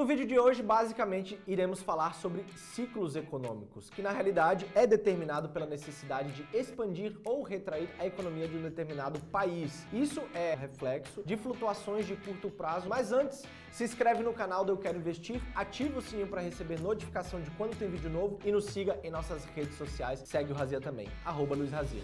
vídeo de hoje, basicamente, iremos falar sobre ciclos econômicos, que na realidade é determinado pela necessidade de expandir ou retrair a economia de um determinado país. Isso é reflexo de flutuações de curto prazo, mas antes, se inscreve no canal do Eu Quero Investir, ativa o sininho para receber notificação de quando tem vídeo novo e nos siga em nossas redes sociais. Segue o Razia também, @LuizRazia.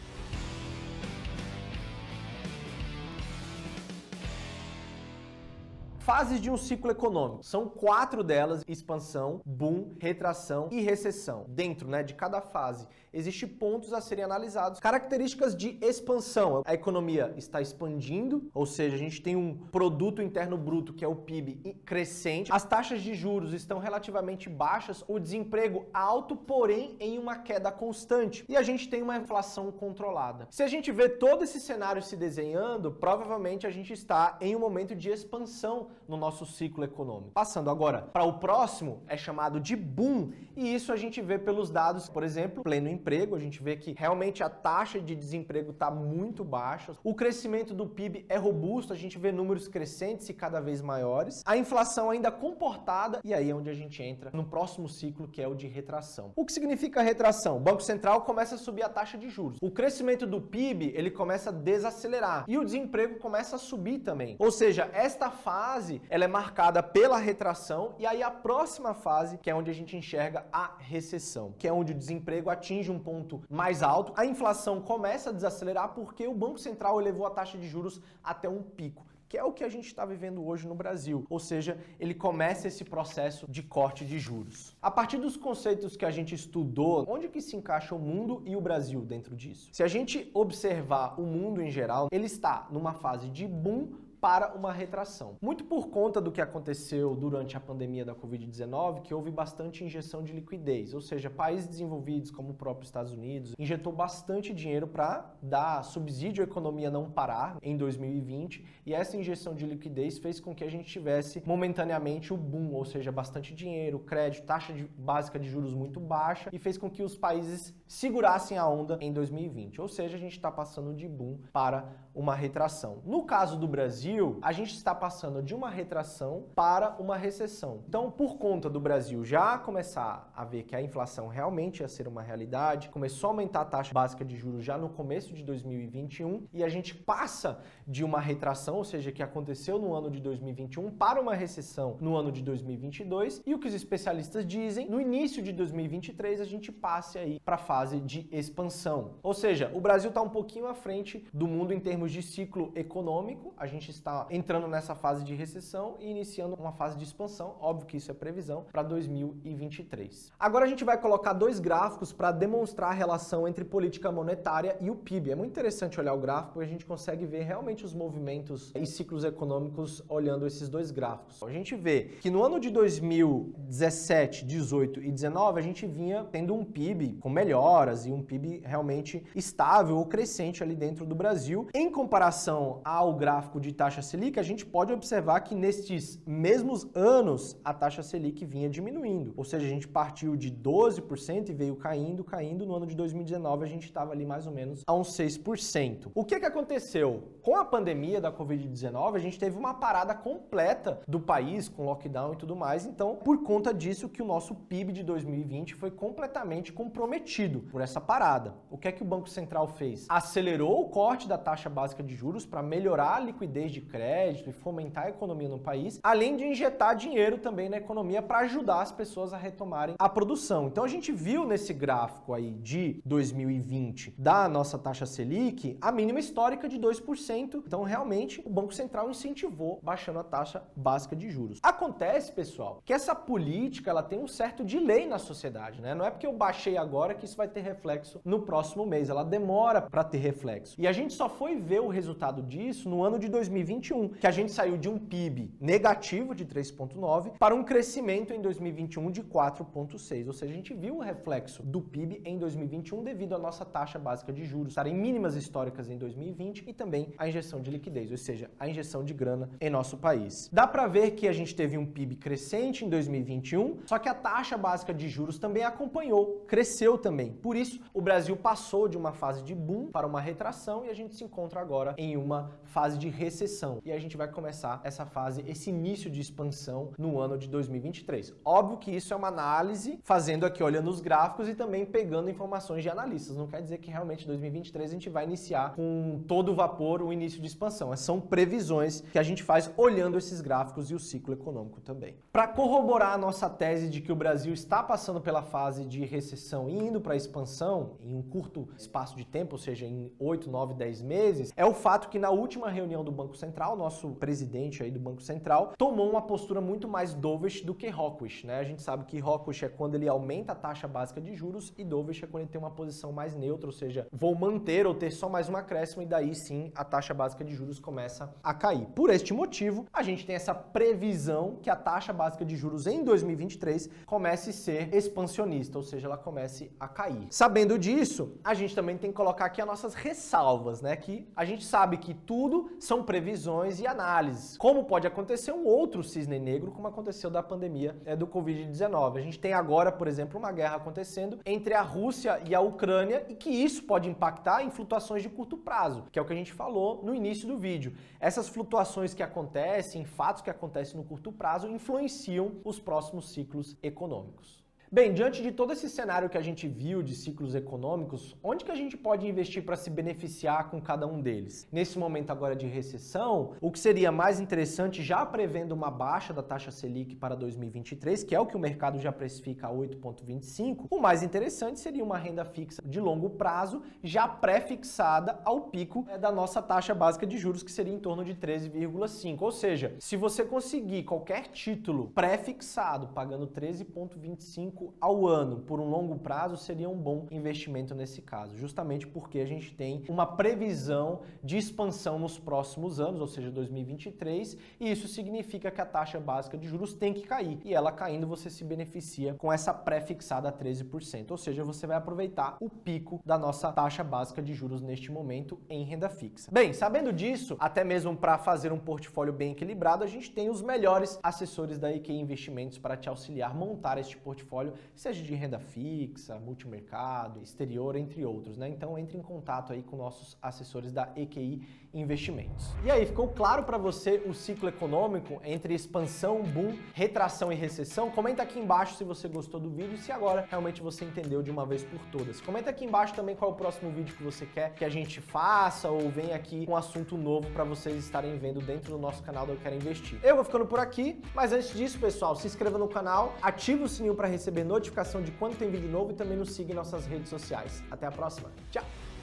Fases de um ciclo econômico. São 4 delas: expansão, boom, retração e recessão. Dentro, de cada fase, existem pontos a serem analisados. Características de expansão. A economia está expandindo, ou seja, a gente tem um produto interno bruto, que é o PIB, crescente. As taxas de juros estão relativamente baixas, o desemprego alto, porém em uma queda constante. E a gente tem uma inflação controlada. Se a gente vê todo esse cenário se desenhando, provavelmente a gente está em um momento de expansão no nosso ciclo econômico. Passando agora para o próximo, é chamado de boom, e isso a gente vê pelos dados, por exemplo, pleno emprego, a gente vê que realmente a taxa de desemprego está muito baixa, o crescimento do PIB é robusto, a gente vê números crescentes e cada vez maiores, a inflação ainda comportada, e aí é onde a gente entra no próximo ciclo, que é o de retração. O que significa retração? O Banco Central começa a subir a taxa de juros, o crescimento do PIB ele começa a desacelerar e o desemprego começa a subir também, ou seja, esta fase ela é marcada pela retração, e aí a próxima fase, que é onde a gente enxerga a recessão, que é onde o desemprego atinge um ponto mais alto, a inflação começa a desacelerar porque o Banco Central elevou a taxa de juros até um pico, que é o que a gente está vivendo hoje no Brasil, ou seja, ele começa esse processo de corte de juros. A partir dos conceitos que a gente estudou, onde que se encaixa o mundo e o Brasil dentro disso? Se a gente observar o mundo em geral, ele está numa fase de boom para uma retração. Muito por conta do que aconteceu durante a pandemia da Covid-19, que houve bastante injeção de liquidez, ou seja, países desenvolvidos como o próprio Estados Unidos injetou bastante dinheiro para dar subsídio à economia não parar em 2020, e essa injeção de liquidez fez com que a gente tivesse momentaneamente o boom, ou seja, bastante dinheiro, crédito, taxa básica de juros muito baixa, e fez com que os países segurassem a onda em 2020, ou seja, a gente está passando de boom para uma retração. No caso do Brasil, a gente está passando de uma retração para uma recessão. Então, por conta do Brasil já começar a ver que a inflação realmente ia ser uma realidade, começou a aumentar a taxa básica de juros já no começo de 2021, e a gente passa de uma retração, ou seja, que aconteceu no ano de 2021, para uma recessão no ano de 2022, e o que os especialistas dizem, no início de 2023 a gente passe aí para a fase de expansão. Ou seja, o Brasil está um pouquinho à frente do mundo em termos de ciclo econômico, a gente está entrando nessa fase de recessão e iniciando uma fase de expansão, óbvio que isso é previsão, para 2023. Agora a gente vai colocar 2 gráficos para demonstrar a relação entre política monetária e o PIB. É muito interessante olhar o gráfico, porque a gente consegue ver realmente os movimentos e ciclos econômicos olhando esses 2 gráficos. A gente vê que no ano de 2017, 18 e 19, a gente vinha tendo um PIB com melhoras e um PIB realmente estável ou crescente ali dentro do Brasil. Em comparação ao gráfico de taxa Selic, a gente pode observar que nestes mesmos anos a taxa Selic vinha diminuindo, ou seja, a gente partiu de 12% e veio caindo, no ano de 2019 a gente estava ali mais ou menos a uns 6%. O que aconteceu? Com a pandemia da Covid-19, a gente teve uma parada completa do país, com lockdown e tudo mais, então por conta disso que o nosso PIB de 2020 foi completamente comprometido por essa parada. O que o Banco Central fez? Acelerou o corte da taxa básica de juros para melhorar a liquidez de crédito e fomentar a economia no país, além de injetar dinheiro também na economia para ajudar as pessoas a retomarem a produção. Então a gente viu nesse gráfico aí de 2020 da nossa taxa Selic a mínima histórica de 2%. Então realmente o Banco Central incentivou baixando a taxa básica de juros. Acontece, pessoal, que essa política ela tem um certo delay na sociedade, né? Não é porque eu baixei agora que isso vai ter reflexo no próximo mês, ela demora para ter reflexo. E a gente só foi ver o resultado disso no ano de 2021, que a gente saiu de um PIB negativo de 3,9 para um crescimento em 2021 de 4,6, ou seja, a gente viu o reflexo do PIB em 2021 devido à nossa taxa básica de juros estar em mínimas históricas em 2020 e também a injeção de liquidez, ou seja, a injeção de grana em nosso país. Dá para ver que a gente teve um PIB crescente em 2021, só que a taxa básica de juros também acompanhou, cresceu também. Por isso, o Brasil passou de uma fase de boom para uma retração e a gente se encontra agora em uma fase de recessão recessão. E a gente vai começar essa fase, esse início de expansão no ano de 2023. Óbvio que isso é uma análise, fazendo aqui, olhando os gráficos e também pegando informações de analistas. Não quer dizer que realmente em 2023 a gente vai iniciar com todo o vapor o início de expansão. São previsões que a gente faz olhando esses gráficos e o ciclo econômico também. Para corroborar a nossa tese de que o Brasil está passando pela fase de recessão e indo para a expansão em um curto espaço de tempo, ou seja, em 8, 9, 10 meses, é o fato que na última reunião do Banco Central, nosso presidente aí do Banco Central tomou uma postura muito mais dovish do que hawkish, né? A gente sabe que hawkish é quando ele aumenta a taxa básica de juros e dovish é quando ele tem uma posição mais neutra, ou seja, vou manter ou ter só mais um acréscimo e daí sim a taxa básica de juros começa a cair. Por este motivo, a gente tem essa previsão que a taxa básica de juros em 2023 comece a ser expansionista, ou seja, ela comece a cair. Sabendo disso, a gente também tem que colocar aqui as nossas ressalvas, né? Que a gente sabe que tudo são previsões e análises. Como pode acontecer um outro cisne negro, como aconteceu da pandemia do Covid-19. A gente tem agora, por exemplo, uma guerra acontecendo entre a Rússia e a Ucrânia e que isso pode impactar em flutuações de curto prazo, que é o que a gente falou no início do vídeo. Essas flutuações que acontecem, fatos que acontecem no curto prazo, influenciam os próximos ciclos econômicos. Bem, diante de todo esse cenário que a gente viu de ciclos econômicos, onde que a gente pode investir para se beneficiar com cada um deles? Nesse momento agora de recessão, o que seria mais interessante, já prevendo uma baixa da taxa Selic para 2023, que é o que o mercado já precifica a 8,25, o mais interessante seria uma renda fixa de longo prazo, já pré-fixada ao pico da nossa taxa básica de juros, que seria em torno de 13,5. Ou seja, se você conseguir qualquer título pré-fixado, pagando 13,25 ao ano por um longo prazo, seria um bom investimento nesse caso, justamente porque a gente tem uma previsão de expansão nos próximos anos, ou seja, 2023, e isso significa que a taxa básica de juros tem que cair, e ela caindo você se beneficia com essa pré-fixada a 13%, ou seja, você vai aproveitar o pico da nossa taxa básica de juros neste momento em renda fixa. Bem, sabendo disso, até mesmo para fazer um portfólio bem equilibrado, a gente tem os melhores assessores da EQI Investimentos para te auxiliar a montar este portfólio, seja de renda fixa, multimercado, exterior, entre outros, né? Então entre em contato aí com nossos assessores da EQI Investimentos. E aí, ficou claro para você o ciclo econômico entre expansão, boom, retração e recessão? Comenta aqui embaixo se você gostou do vídeo e se agora realmente você entendeu de uma vez por todas. Comenta aqui embaixo também qual é o próximo vídeo que você quer que a gente faça ou venha aqui com um assunto novo para vocês estarem vendo dentro do nosso canal do Eu Quero Investir. Eu vou ficando por aqui, mas antes disso, pessoal, se inscreva no canal, ative o sininho para receber notificação de quando tem vídeo novo e também nos siga em nossas redes sociais. Até a próxima. Tchau!